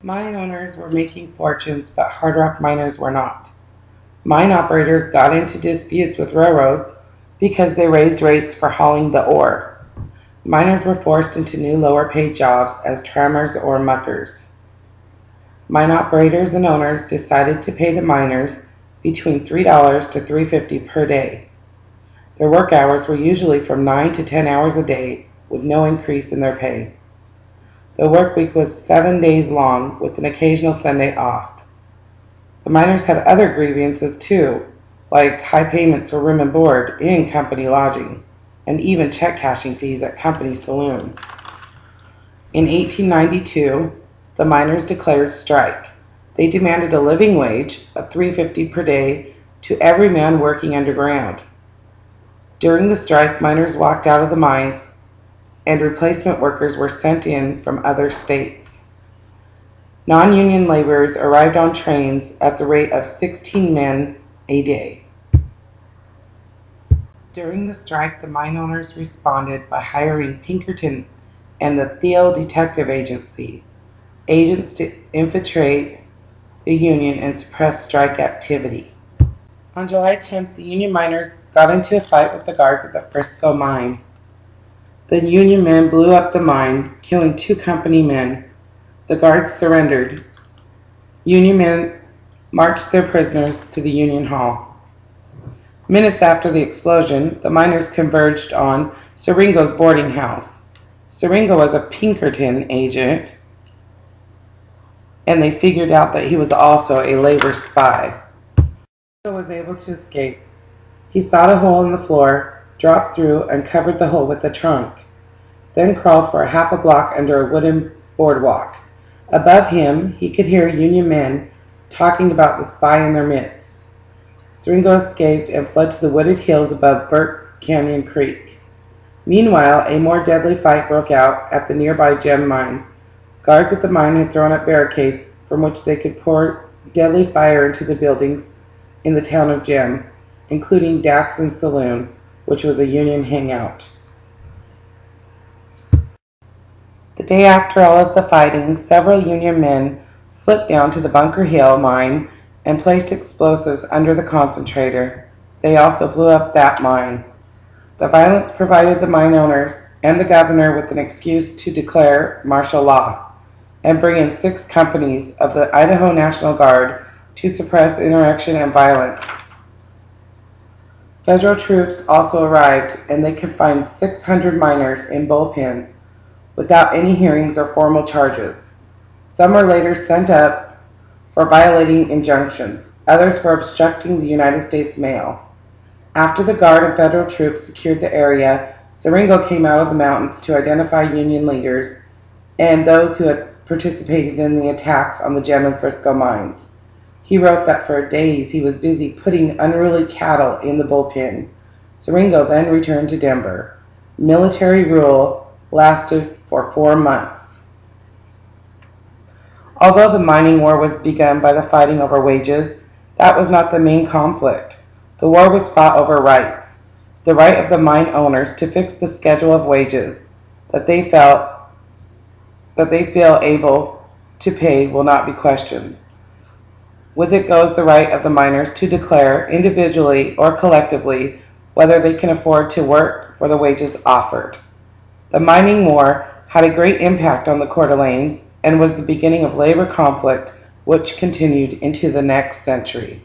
Mine owners were making fortunes, but hard rock miners were not. Mine operators got into disputes with railroads because they raised rates for hauling the ore. Miners were forced into new lower paid jobs as trammers or muckers. Mine operators and owners decided to pay the miners between $3 to $3.50 per day. Their work hours were usually from 9 to 10 hours a day, with no increase in their pay. The work week was 7 days long, with an occasional Sunday off. The miners had other grievances too, like high payments for room and board in company lodging, and even check cashing fees at company saloons. In 1892, the miners declared strike. They demanded a living wage of $3.50 per day to every man working underground. During the strike, miners walked out of the mines and replacement workers were sent in from other states. Non-union laborers arrived on trains at the rate of 16 men a day. During the strike, the mine owners responded by hiring Pinkerton and the Thiel Detective Agency, agents to infiltrate the union and suppress strike activity. On July 10th, the Union miners got into a fight with the guards at the Frisco mine. The Union men blew up the mine, killing 2 company men. The guards surrendered. Union men marched their prisoners to the Union Hall. Minutes after the explosion, the miners converged on Siringo's boarding house. Siringo was a Pinkerton agent, and they figured out that he was also a labor spy. Siringo was able to escape. He sawed a hole in the floor, dropped through, and covered the hole with a trunk, then crawled for a half a block under a wooden boardwalk. Above him, he could hear Union men talking about the spy in their midst. Siringo escaped and fled to the wooded hills above Burke Canyon Creek. Meanwhile, a more deadly fight broke out at the nearby gem mine. Guards at the mine had thrown up barricades from which they could pour deadly fire into the buildings in the town of Gem, including Daxon's Saloon, which was a Union hangout. The day after all of the fighting, several Union men slipped down to the Bunker Hill mine and placed explosives under the concentrator. They also blew up that mine. The violence provided the mine owners and the governor with an excuse to declare martial law and bring in 6 companies of the Idaho National Guard to suppress insurrection and violence. Federal troops also arrived, and they confined 600 miners in bullpens without any hearings or formal charges. Some were later sent up for violating injunctions, others for obstructing the United States mail. After the Guard and federal troops secured the area, Siringo came out of the mountains to identify Union leaders and those who had participated in the attacks on the Gem and Frisco mines. He wrote that for days he was busy putting unruly cattle in the bullpen. Siringo then returned to Denver. Military rule lasted for 4 months. Although the mining war was begun by the fighting over wages, that was not the main conflict. The war was fought over rights, the right of the mine owners to fix the schedule of wages that they feel able to pay will not be questioned. With it goes the right of the miners to declare, individually or collectively, whether they can afford to work for the wages offered. The mining war had a great impact on the Coeur d'Alenes and was the beginning of labor conflict which continued into the next century.